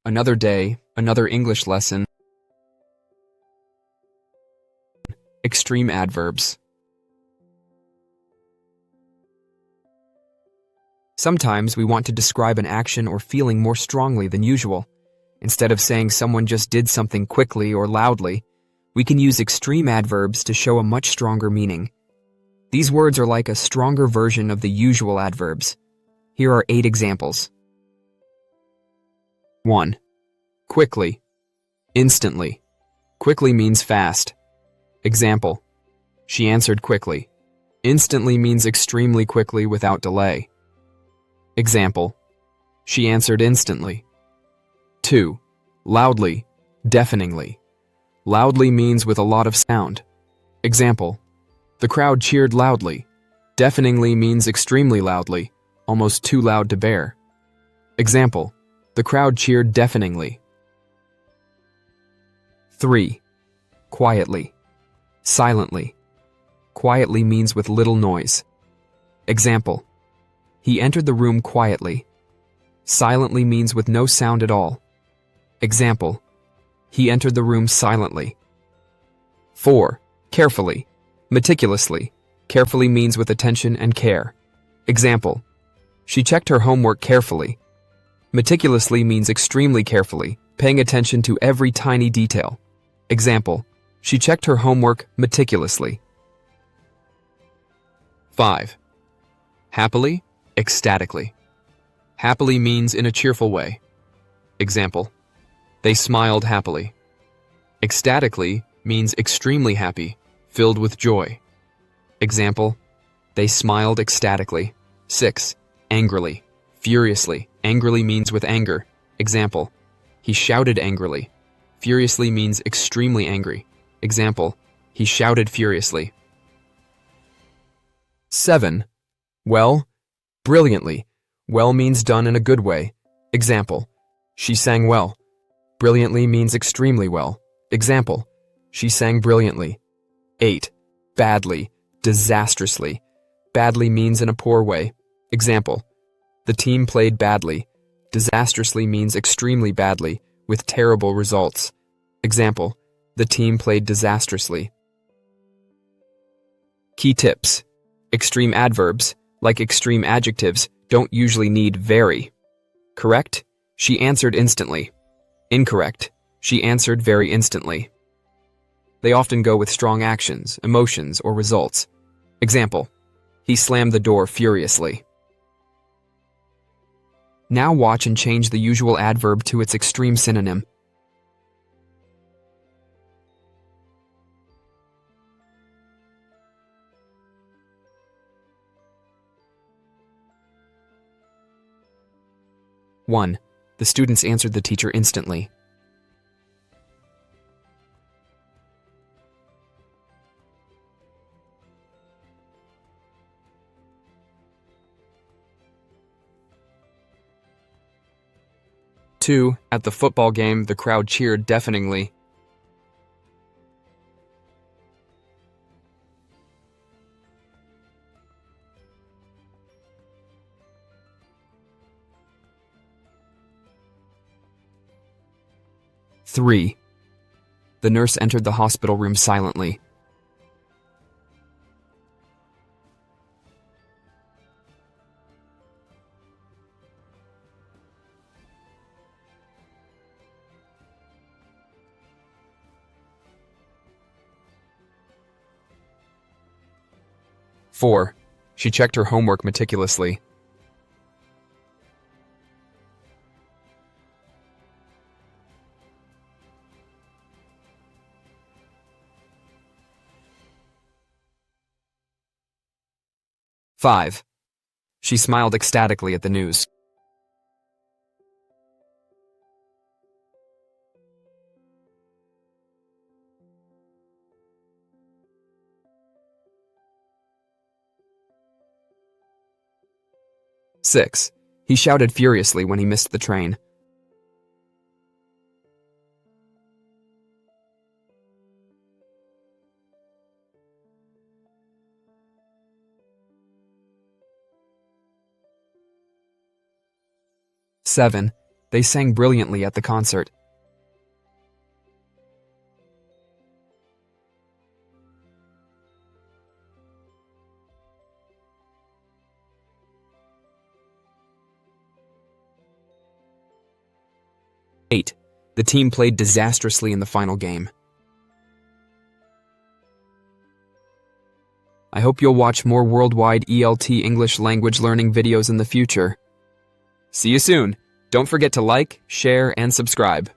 Another day, another English lesson. Extreme adverbs. Sometimes we want to describe an action or feeling more strongly than usual. Instead of saying someone just did something quickly or loudly, we can use extreme adverbs to show a much stronger meaning. These words are like a stronger version of the usual adverbs. Here are 8 examples. 1. Quickly. Instantly. Quickly means fast. Example: she answered quickly. Instantly means extremely quickly without delay. Example: she answered instantly. 2. Loudly. Deafeningly. Loudly means with a lot of sound. Example: the crowd cheered loudly. Deafeningly means extremely loudly, almost too loud to bear. Example: the crowd cheered deafeningly. 3. Quietly. Silently. Quietly means with little noise. Example: he entered the room quietly. Silently means with no sound at all. Example: he entered the room silently. 4. Carefully. Meticulously. Carefully means with attention and care. Example: she checked her homework carefully. Meticulously means extremely carefully, paying attention to every tiny detail. Example: she checked her homework meticulously. 5. Happily. Ecstatically. Happily means in a cheerful way. Example: they smiled happily. Ecstatically means extremely happy, filled with joy. Example: they smiled ecstatically. 6. Angrily. Furiously. Angrily means with anger. Example: he shouted angrily. Furiously means extremely angry. Example: he shouted furiously. 7. Well. Brilliantly. Well means done in a good way. Example: she sang well. Brilliantly means extremely well. Example: she sang brilliantly. 8. Badly. Disastrously. Badly means in a poor way. Example: the team played badly. Disastrously means extremely badly, with terrible results. Example: the team played disastrously. Key tips. Extreme adverbs, like extreme adjectives, don't usually need very. Correct: she answered instantly. Incorrect: she answered very instantly. They often go with strong actions, emotions, or results. Example: he slammed the door furiously. Now watch and change the usual adverb to its extreme synonym. One. The students answered the teacher instantly. 2. At the football game, the crowd cheered deafeningly. 3. The nurse entered the hospital room silently. 4. She checked her homework meticulously. 5. She smiled ecstatically at the news. 6. He shouted furiously when he missed the train. 7. They sang brilliantly at the concert. Eight. The team played disastrously in the final game. I hope you'll watch more worldwide ELT English language learning videos in the future. See you soon. Don't forget to like, share, and subscribe.